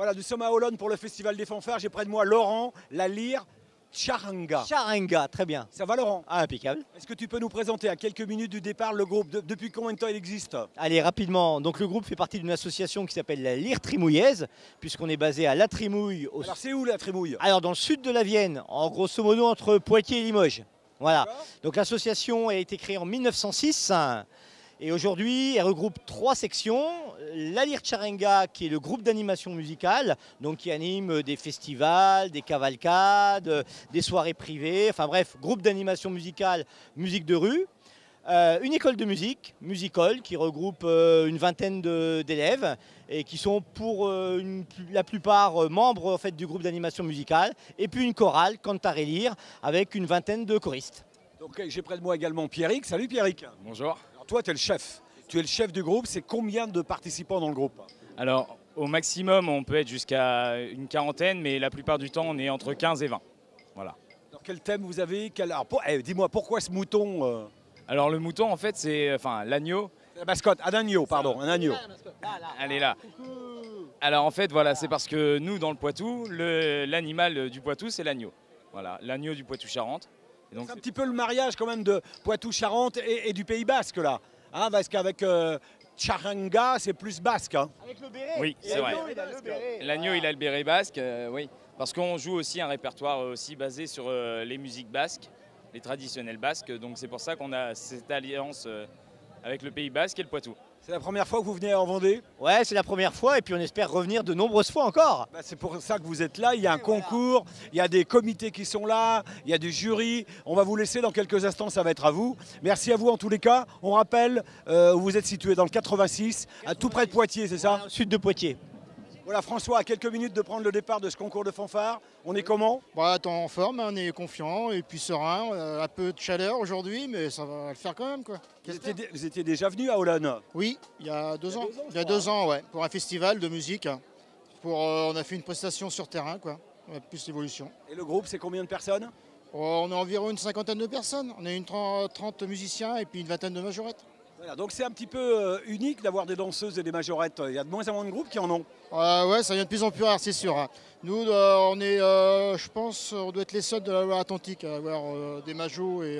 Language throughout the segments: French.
Voilà, nous sommes à Olonne pour le Festival des Fanfares. J'ai près de moi Laurent, la lyre Charanga. Charanga, très bien. Ça va Laurent? Ah, impeccable. Est-ce que tu peux nous présenter à quelques minutes du départ le groupe? Depuis combien de temps il existe? Allez, rapidement. Donc le groupe fait partie d'une association qui s'appelle la Lyre Trimouillaise, puisqu'on est basé à La Trimouille. Alors c'est où la Trimouille? Alors dans le sud de la Vienne, en grosso modo entre Poitiers et Limoges. Voilà. Donc l'association a été créée en 1906. Et aujourd'hui, elle regroupe 3 sections. La Lyre Charanga, qui est le groupe d'animation musicale, donc qui anime des festivals, des cavalcades, des soirées privées, enfin bref, groupe d'animation musicale, musique de rue. Une école de musique, Musicole, qui regroupe une vingtaine d'élèves et qui sont pour la plupart membres en fait, du groupe d'animation musicale. Et puis une chorale, Cantar et Lyre, avec une vingtaine de choristes. Donc j'ai près de moi également Pierrick. Salut Pierrick. Bonjour. Alors toi tu es le chef. Tu es le chef du groupe. C'est combien de participants dans le groupe? Alors, au maximum, on peut être jusqu'à une quarantaine, mais la plupart du temps, on est entre 15 et 20. Voilà. Alors quel thème vous avez? Dis-moi, pourquoi ce mouton Alors, le mouton, en fait, c'est l'agneau. La mascotte, un agneau, pardon, un agneau. Elle est là. Alors, en fait, voilà, c'est parce que nous, dans le Poitou, l'animal du Poitou, c'est l'agneau. Voilà, l'agneau du Poitou-Charentes. C'est un petit peu le mariage quand même de Poitou-Charentes et du Pays Basque là. Hein, parce qu'avec Charanga, c'est plus basque. Hein. Avec le béret. Oui, c'est vrai. L'agneau, il a le béret basque, oui. Parce qu'on joue aussi un répertoire aussi basé sur les musiques basques, les traditionnels basques. Donc c'est pour ça qu'on a cette alliance avec le Pays Basque et le Poitou. C'est la première fois que vous venez en Vendée? Ouais, c'est la première fois et puis on espère revenir de nombreuses fois encore. Bah, c'est pour ça que vous êtes là, il y a un concours, il y a des comités qui sont là, il y a du jury. On va vous laisser dans quelques instants, ça va être à vous. Merci à vous en tous les cas. On rappelle, où vous êtes situé dans le 86, à tout près de Poitiers, c'est ça? Sud de Poitiers. Voilà François, à quelques minutes de prendre le départ de ce concours de fanfare. On est comment? Bah, en forme, on est confiant et puis serein. Un peu de chaleur aujourd'hui, mais ça va le faire quand même. Quoi. Vous étiez déjà venu à Olonne? Oui, il y a 2 ans. Il y a 2 ans, ouais, pour un festival de musique. On a fait une prestation sur terrain, quoi. Plus d'évolution. Et le groupe, c'est combien de personnes? On a environ une 50aine de personnes. On a une 30 musiciens et puis une vingtaine de majorettes. Voilà, donc c'est un petit peu unique d'avoir des danseuses et des majorettes. Il y a de moins en moins de groupes qui en ont. Ouais, ça vient de plus en plus rare, c'est sûr. Nous, on est, je pense, on doit être les seuls de la Loire-Atlantique à avoir des majos et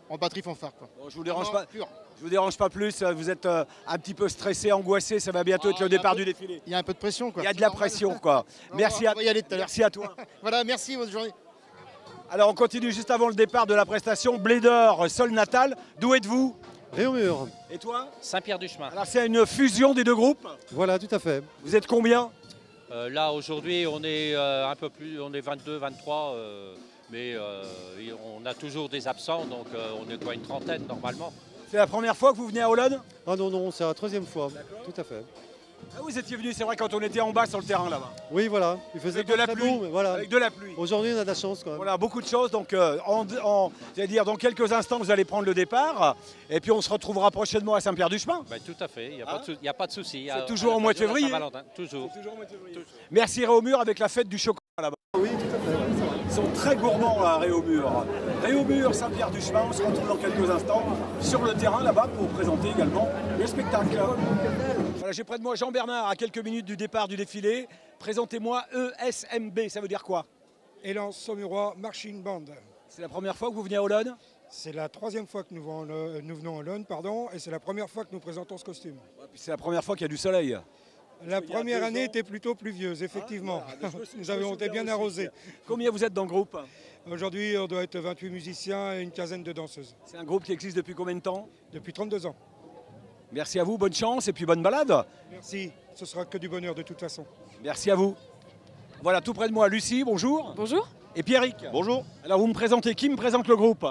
en batterie fanfare. Quoi. Bon, je vous dérange pas. Je vous dérange pas plus. Vous êtes un petit peu stressé, angoissé. Ça va bientôt être le départ du défilé. Il y a un peu de pression, quoi. Il y a de la pression, quoi. Merci à toi. Voilà, merci, bonne journée. Alors on continue juste avant le départ de la prestation. Blédor, sol natal. D'où êtes-vous? Réaumur. Et toi? Saint-Pierre-du-Chemin. Alors c'est une fusion des deux groupes? Voilà, tout à fait. Vous êtes combien? Là aujourd'hui on est un peu plus, on est 22, 23, mais on a toujours des absents, donc on est quoi, une trentaine normalement. C'est la première fois que vous venez à Olonne? Ah non, c'est la 3e fois, tout à fait. Ah, vous étiez venu, c'est vrai, quand on était en bas sur le terrain là-bas. Oui, voilà, il faisait Avec de la très pluie. beau, mais voilà. Avec de la pluie. Aujourd'hui, on a de la chance quand même. Voilà, beaucoup de choses. Donc, c'est-à-dire dans quelques instants, vous allez prendre le départ. Et puis, on se retrouvera prochainement à Saint-Pierre-du-Chemin. Ben, tout à fait, il n'y a pas de souci. C'est toujours au mois de février. Toujours. Merci Réaumur avec la fête du chocolat là-bas. Oui, tout à fait. Ils sont très gourmands à Réaumur. Réaumur, Saint-Pierre-du-Chemin, on se retrouve dans quelques instants sur le terrain là-bas pour présenter également le spectacle. Voilà, j'ai près de moi Jean-Bernard à quelques minutes du départ du défilé. Présentez-moi ESMB, ça veut dire quoi? Élan Saumurois Marching Band. C'est la première fois que vous venez à Olonne? C'est la 3e fois que nous venons à Olonne, et c'est la première fois que nous présentons ce costume. C'est la première fois qu'il y a du soleil. La première année était plutôt pluvieuse, effectivement. Nous avons été bien arrosés. Combien vous êtes dans le groupe? Aujourd'hui, on doit être 28 musiciens et une quinzaine de danseuses. C'est un groupe qui existe depuis combien de temps? Depuis 32 ans. Merci à vous, bonne chance et puis bonne balade. Merci, ce sera que du bonheur de toute façon. Merci à vous. Voilà, tout près de moi, Lucie, bonjour. Bonjour. Et Pierrick. Bonjour. Alors vous me présentez, qui me présente le groupe?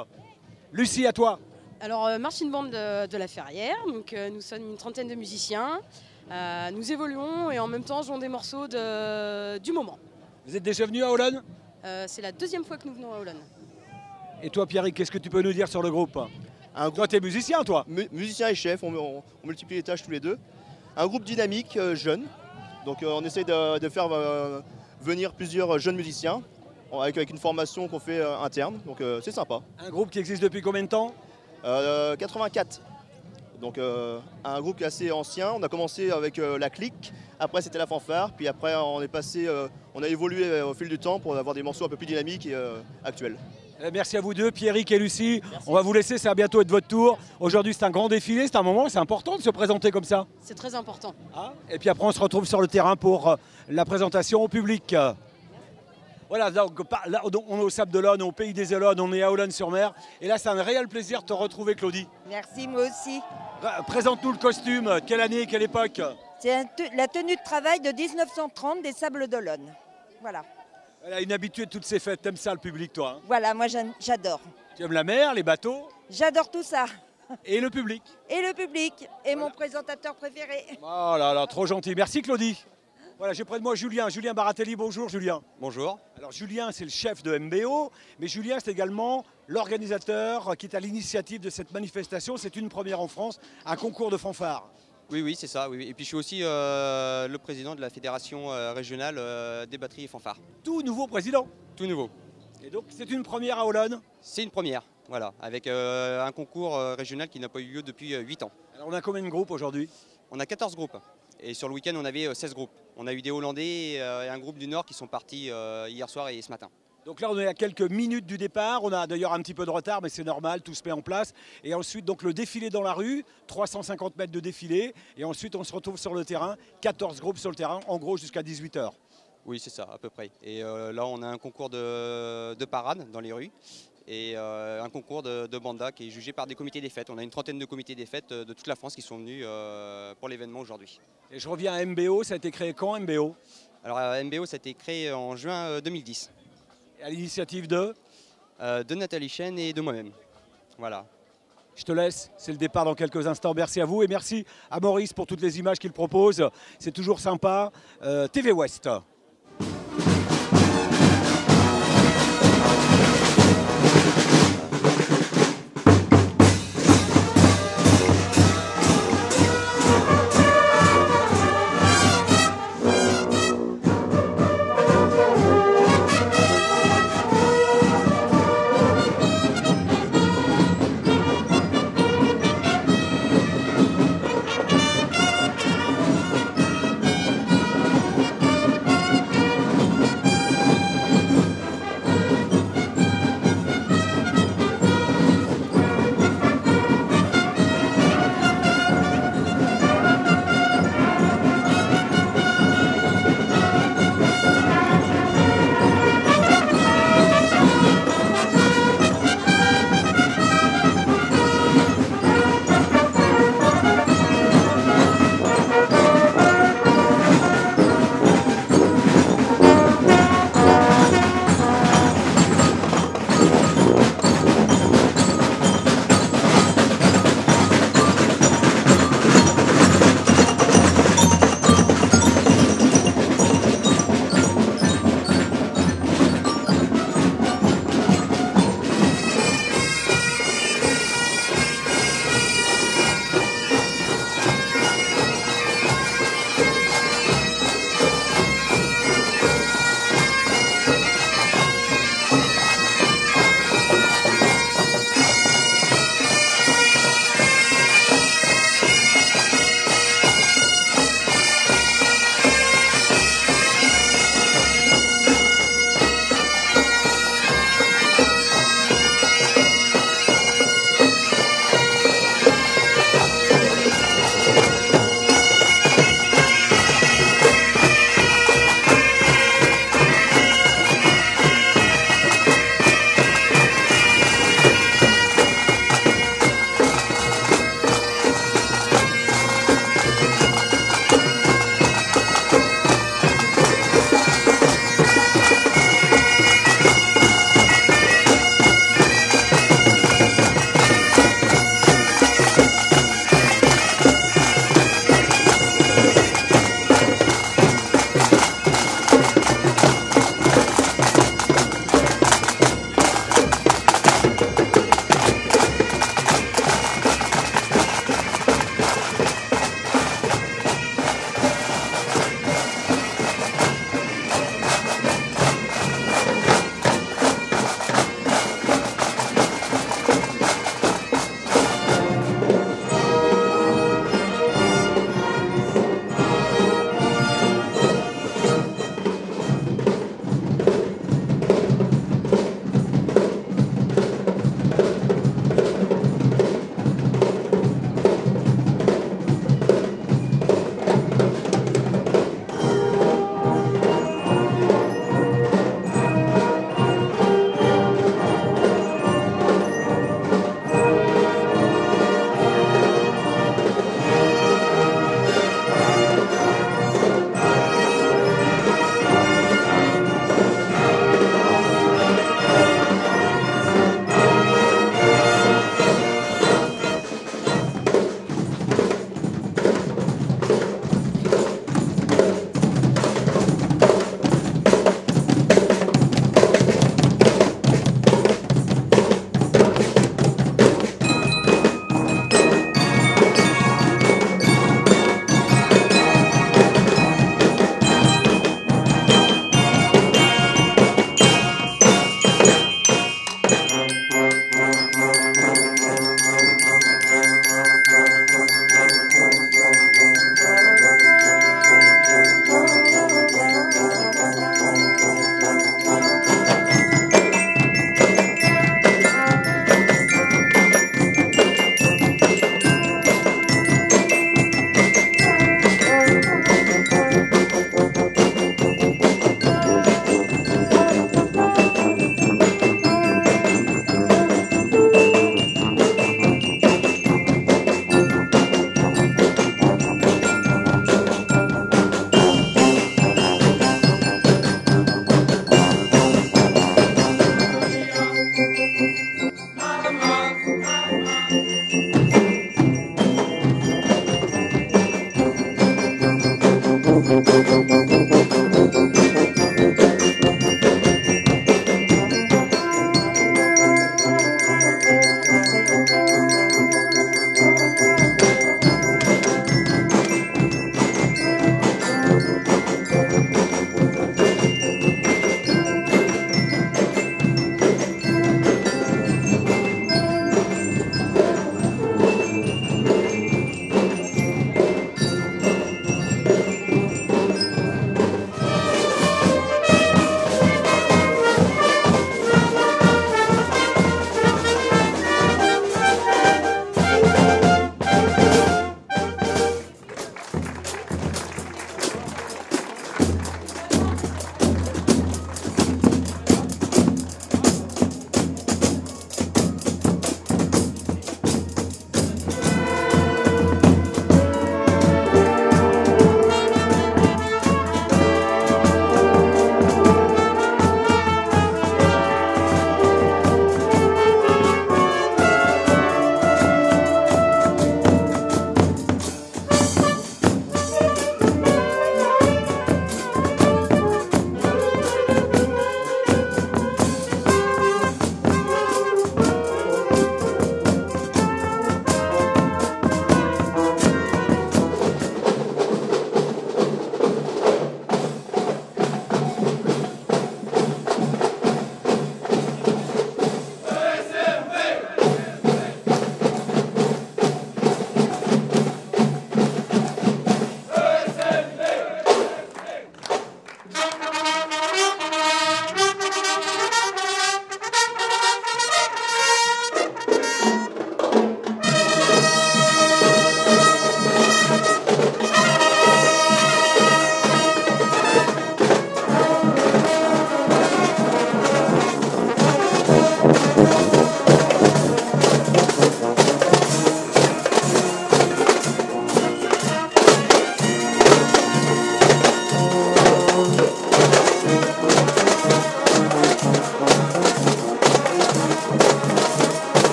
Lucie, à toi. Alors, Marching Band de la Ferrière, donc nous sommes une trentaine de musiciens. Nous évoluons et en même temps jouons des morceaux du moment. Vous êtes déjà venu à Olonne? C'est la 2e fois que nous venons à Olonne. Et toi Pierrick, qu'est-ce que tu peux nous dire sur le groupe? Toi t'es musicien toi? Musicien et chef, on multiplie les tâches tous les deux. Un groupe dynamique, jeune. Donc on essaie de faire venir plusieurs jeunes musiciens avec une formation qu'on fait interne, donc c'est sympa. Un groupe qui existe depuis combien de temps? 84. Donc un groupe qui est assez ancien. On a commencé avec la clique, après c'était la fanfare, puis après on est passé, on a évolué au fil du temps pour avoir des morceaux un peu plus dynamiques et actuels. Merci à vous deux, Pierrick et Lucie. Merci. On va vous laisser, ça va bientôt être votre tour. Aujourd'hui c'est un grand défilé, c'est un moment, c'est important de se présenter comme ça. C'est très important. Ah, et puis après on se retrouve sur le terrain pour la présentation au public. Voilà, donc, là, on est au Sable d'Olonne, au pays des Olonnes, on est à Olonne-sur-Mer. Et là, c'est un réel plaisir de te retrouver, Claudie. Merci, moi aussi. Présente-nous le costume. Quelle année, quelle époque? C'est la tenue de travail de 1930 des Sables d'Olonne. Voilà. Elle a une habituée de toutes ces fêtes. T'aimes ça, le public, toi? Voilà, moi, j'adore. Tu aimes la mer, les bateaux? J'adore tout ça. Et le public? Et le public. Et voilà. Mon présentateur préféré. Oh là là, trop gentil. Merci, Claudie. Voilà, j'ai près de moi Julien Baratelli. Bonjour Julien. Bonjour. Alors Julien, c'est le chef de MBO, mais Julien, c'est également l'organisateur qui est à l'initiative de cette manifestation. C'est une première en France, un concours de fanfare. Oui, c'est ça. Oui. Et puis je suis aussi le président de la fédération régionale des batteries et fanfares. Tout nouveau président? Tout nouveau. Et donc c'est une première à Olonne? C'est une première, voilà, avec un concours régional qui n'a pas eu lieu depuis 8 ans. Alors on a combien de groupes aujourd'hui? On a 14 groupes. Et sur le week-end, on avait 16 groupes. On a eu des Hollandais et un groupe du Nord qui sont partis hier soir et ce matin. Donc là, on est à quelques minutes du départ. On a d'ailleurs un petit peu de retard, mais c'est normal, tout se met en place. Et ensuite, donc le défilé dans la rue, 350 mètres de défilé. Et ensuite, on se retrouve sur le terrain, 14 groupes sur le terrain, en gros jusqu'à 18 h. Oui, c'est ça, à peu près. Et là, on a un concours de parade dans les rues. Et un concours de banda qui est jugé par des comités des fêtes. On a une trentaine de comités des fêtes de toute la France qui sont venus pour l'événement aujourd'hui. Et je reviens à MBO, ça a été créé quand MBO? Alors MBO, ça a été créé en juin 2010. Et à l'initiative de Nathalie Chen et de moi-même. Voilà. Je te laisse, c'est le départ dans quelques instants. Merci à vous et merci à Maurice pour toutes les images qu'il propose. C'est toujours sympa. TV West.